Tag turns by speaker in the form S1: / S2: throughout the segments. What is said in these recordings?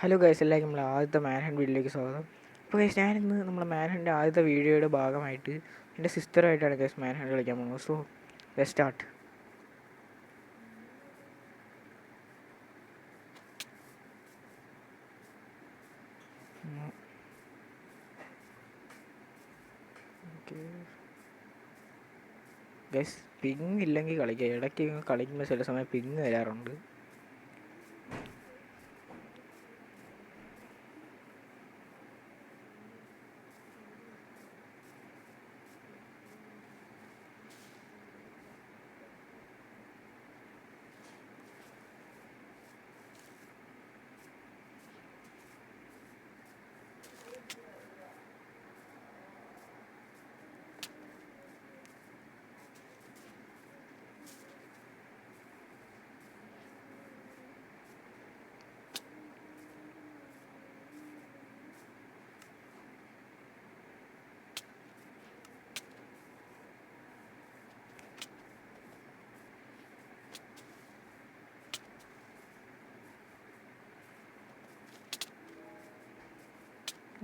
S1: Hello guys, എല്ലാവർക്കും നമ്മളെ ആദ്യത്തെ മാൻഹണ്ട് വീഡിയോയിലേക്ക് സ്വാഗതം. അപ്പോൾ ഗൈസ്, ഞാനിന്ന് നമ്മളെ മാൻഹണ്ട് ആദ്യത്തെ വീഡിയോയുടെ ഭാഗമായിട്ട് എൻ്റെ സിസ്റ്ററായിട്ടാണ് ഗൈസ് മാൻഹണ്ട് കളിക്കാൻ പോകുന്നത്. So let's start. Guys, ping ഇല്ലെങ്കിൽ കളിക്കുക. ഇടയ്ക്ക് കളിക്കുമ്പോൾ ചില സമയം പിങ് വരാറുണ്ട്.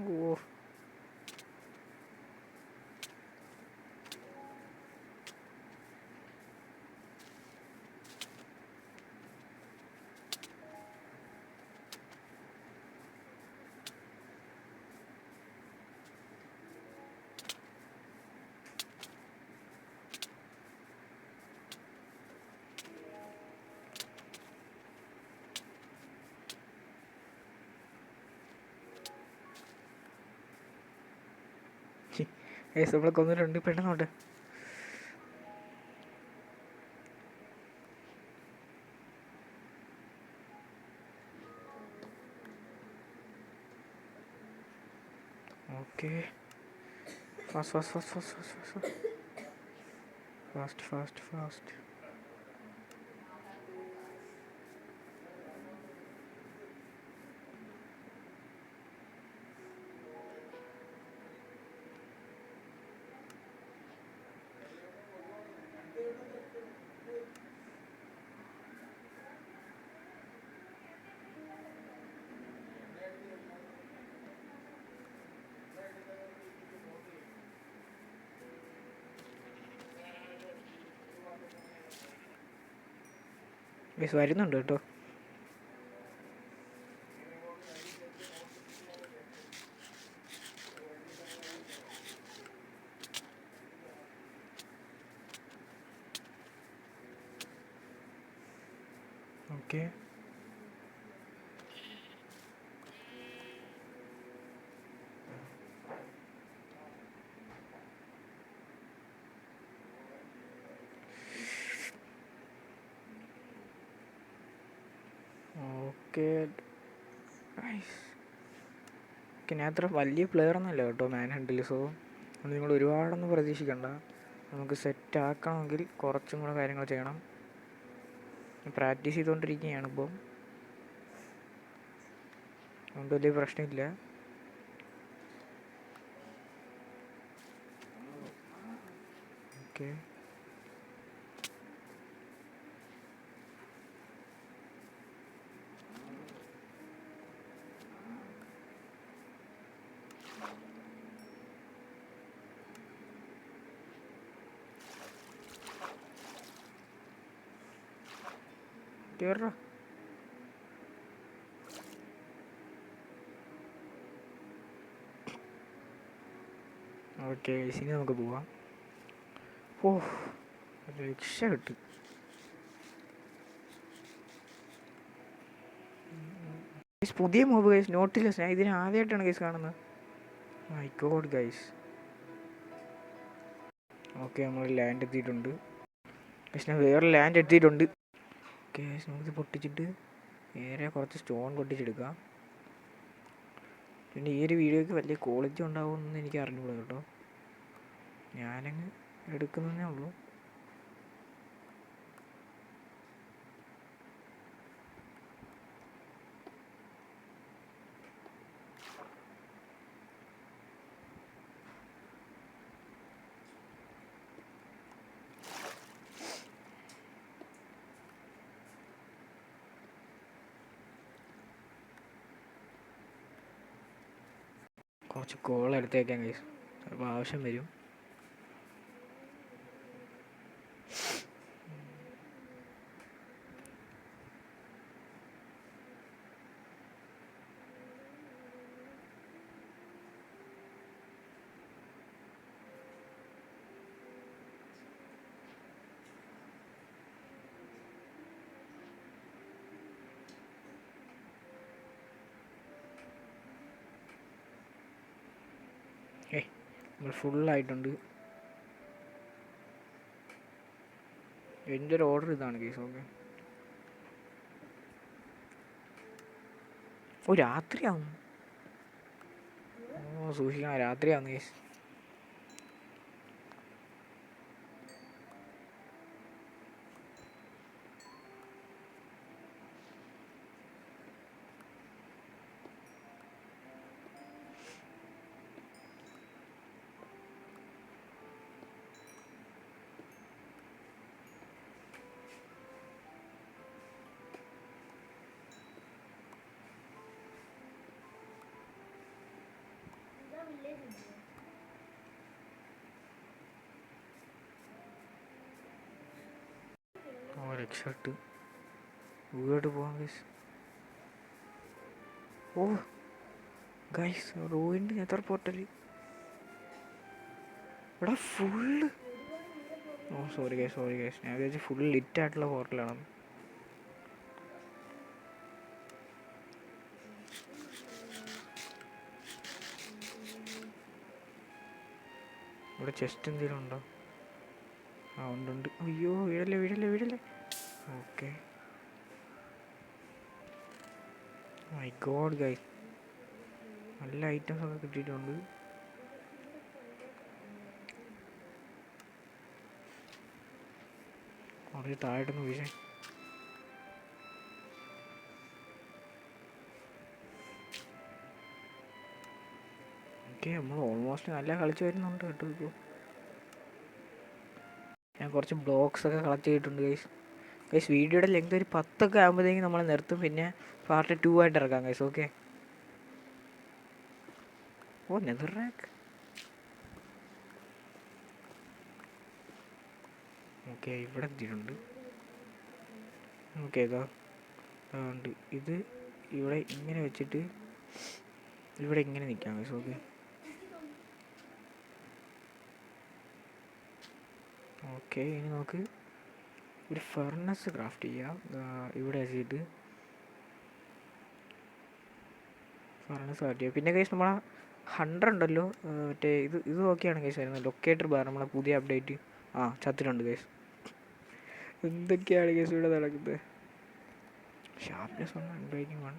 S1: ഓ, ഗൈസ് നമ്മളെ കൊന്നിട്ടുണ്ട്. പെട്ടെന്നോട്ട്. Okay, fast. ഗൈസ് വരുന്നുണ്ട് കേട്ടോ. Okay, okay. ഞാൻ അത്ര വലിയ പ്ലെയറൊന്നുമല്ല കേട്ടോ മാൻ ഹണ്ടിൽ. സോ അത് നിങ്ങൾ ഒരുപാടൊന്നും പ്രതീക്ഷിക്കണ്ട. നമുക്ക് സെറ്റ് ആക്കണമെങ്കിൽ കുറച്ചും കൂടെ കാര്യങ്ങൾ ചെയ്യണം. പ്രാക്ടീസ് ചെയ്തുകൊണ്ടിരിക്കുകയാണ് ഇപ്പം, അതുകൊണ്ട് വലിയ പ്രശ്നമില്ല. ഓക്കെ, കയറ. ഓക്കെ, ഇനി നമുക്ക് പോവാം. ഓ, രക്ഷ കിട്ടി. പുതിയ മൂവ് ഗൈസ്, നോട്ടിലെസ്. ഞാൻ ഇതിന് ആദ്യമായിട്ടാണ് ഗൈസ് കാണുന്നത്. My God guys. ഓക്കെ, നമ്മൾ ലാൻഡ് എത്തിയിട്ടുണ്ട്. പക്ഷെ ഞാൻ വേറെ ലാൻഡ് എത്തിയിട്ടുണ്ട്. ഓക്കെ, നമുക്ക് പൊട്ടിച്ചിട്ട് നേരെ കുറച്ച് സ്റ്റോൺ പൊട്ടിച്ചെടുക്കാം. പിന്നെ ഈ ഒരു വീഡിയോയ്ക്ക് വലിയ ക്വാളിറ്റി ഉണ്ടാവുമെന്ന് എനിക്ക് അറിഞ്ഞൂടാ കേട്ടോ. ഞാനങ്ങ് എടുക്കുന്നതേ ഉള്ളൂ. കുറച്ച് കോൾ എടുത്തേക്കാം ഗൈസ്, ചിലപ്പോൾ ആവശ്യം വരും. നമ്മൾ ഫുള്ളായിട്ടുണ്ട്. എൻ്റെ ഒരു ഓർഡർ ഇതാണ് കേസ്. ഓക്കെ, ഓ രാത്രിയാവും. ഓ സൂക്ഷിക്കണം, രാത്രിയാവുന്നു കേസ്. രക്ഷപ്പെട്ട് വീട് പോവാൻ ഗൈസ്. ഓ ഗൈസ്, റോയിൻ്റെ എത്ര പോർട്ടൽ ഇവിടെ ഫുള്ള്. ഓ സോറി ഗൈസ്, ഞാൻ വിചാരിച്ചു ഫുൾ ലിറ്റായിട്ടുള്ള പോർട്ടലാണ്. ഇവിടെ ചെസ്റ്റ് എന്തെങ്കിലും ഉണ്ടോ? ആ ഉണ്ട്. അയ്യോ വീഴല്ലേ. ഓക്കെ, മൈ ഗോഡ് ഗൈസ്, നല്ല ഐറ്റംസ് ഒക്കെ കിട്ടിയിട്ടുണ്ട്. കുറേ താഴോട്ടൊന്ന് വീശേ. ഓക്കെ, നമ്മൾ ഓൾമോസ്റ്റ് നല്ല കളിച്ച് വരുന്നുണ്ട് കേട്ടോ. ഇപ്പോൾ ഞാൻ കുറച്ച് ബ്ലോക്സ് ഒക്കെ കളക്ട് ചെയ്തിട്ടുണ്ട് ഗൈസ്. വീഡിയോയുടെ ലെങ്ത് ഒരു 10 ആകുമ്പോഴത്തേക്കും നമ്മൾ നിർത്തും, പിന്നെ പാർട്ട് 2 ആയിട്ട് ഇറക്കാം ഗൈസ്. ഓക്കെ. ഓ നെതർ റാക്ക്. ഓക്കെ, ഇവിടെ എത്തിയിട്ടുണ്ട്. ഓക്കെ, ഉണ്ട്. ഇത് ഇവിടെ ഇങ്ങനെ വെച്ചിട്ട് ഇവിടെ ഇങ്ങനെ നിൽക്കാം ഗൈസ്. ഓക്കെ, ഓക്കെ, ഇനി നമുക്ക് ഒരു ഫർണസ് ക്രാഫ്റ്റ് ചെയ്യാം. ഇവിടെ വെച്ചിട്ട് ഫർണസ് ക്രാഫ്റ്റ് ചെയ്യാം. പിന്നെ കേസ് നമ്മളെ 100 ഉണ്ടല്ലോ, മറ്റേ ഇത് ഓക്കെയാണ് കേസ് വരുന്നത്. ലൊക്കേറ്റർ ബാർ നമ്മളെ പുതിയ അപ്ഡേറ്റ് ചത്തിട്ടുണ്ട് കേസ്. എന്തൊക്കെയാണ് കേസ് ഇവിടെ നടക്കുന്നത്? Sharpness 1, unbreaking 1.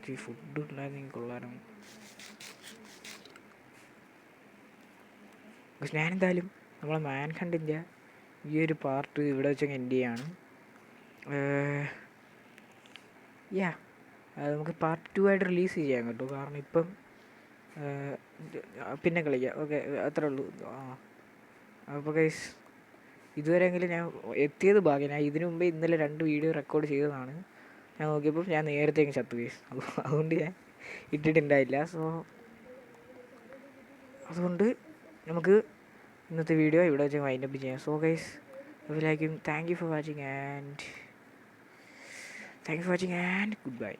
S1: കുറച്ച് ഫുഡ് ഉണ്ടായിരുന്നെങ്കിൽ കൊള്ളാനും. ഞാനെന്തായാലും നമ്മളെ മാൻ ഹണ്ടിൻ്റെ ഈ ഒരു പാർട്ട് ഇവിടെ വെച്ചങ്ങ് എൻഡ് ചെയ്യാണ്. അത് നമുക്ക് പാർട്ട് 2 ആയിട്ട് റിലീസ് ചെയ്യാം കേട്ടോ. കാരണം ഇപ്പം പിന്നെ കളിക്കാം. ഓക്കെ, അത്രേ ഉള്ളൂ. അപ്പോൾ ഗൈസ്, ഇതുവരെയെങ്കിലും ഞാൻ എത്തിയത് ഭാഗ്യം. ഞാൻ ഇതിനു മുമ്പേ ഇന്നലെ 2 വീഡിയോ റെക്കോർഡ് ചെയ്തതാണ്. ഞാൻ നോക്കിയപ്പോൾ ഞാൻ നേരത്തേക്ക് ചത്തു ഗൈസ്. അതുകൊണ്ട് ഞാൻ ഇട്ടിട്ടുണ്ടായില്ല. അതുകൊണ്ട് നമുക്ക് ഇന്നത്തെ വീഡിയോ ഇവിടെ വെച്ച് വൈൻഡപ്പ് ചെയ്യാം. സോ ഗൈസ്, എല്ലാവർക്കും thank you for watching and good bye.